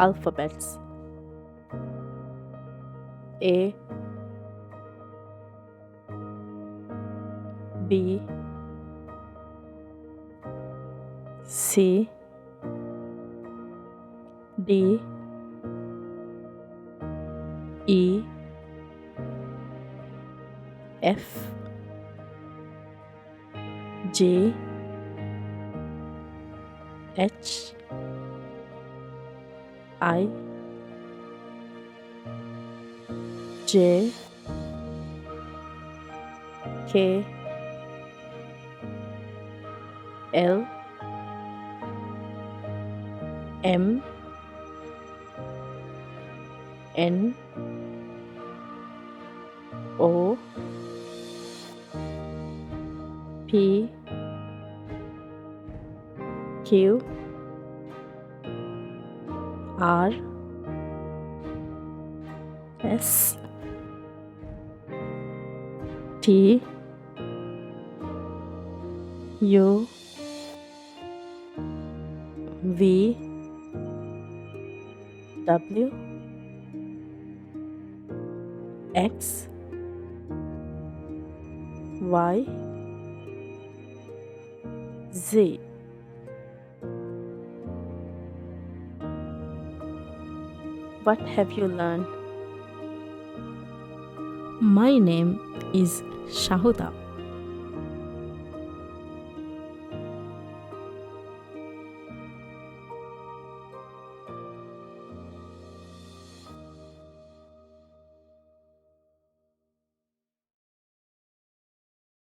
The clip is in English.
alphabets: A, B, C, D, E, F, G, H, I, J, K, L, M, N, O, P, Q, R, S, T, U, V, W, X, Y, Z. What have you learned? My name is Shahuda.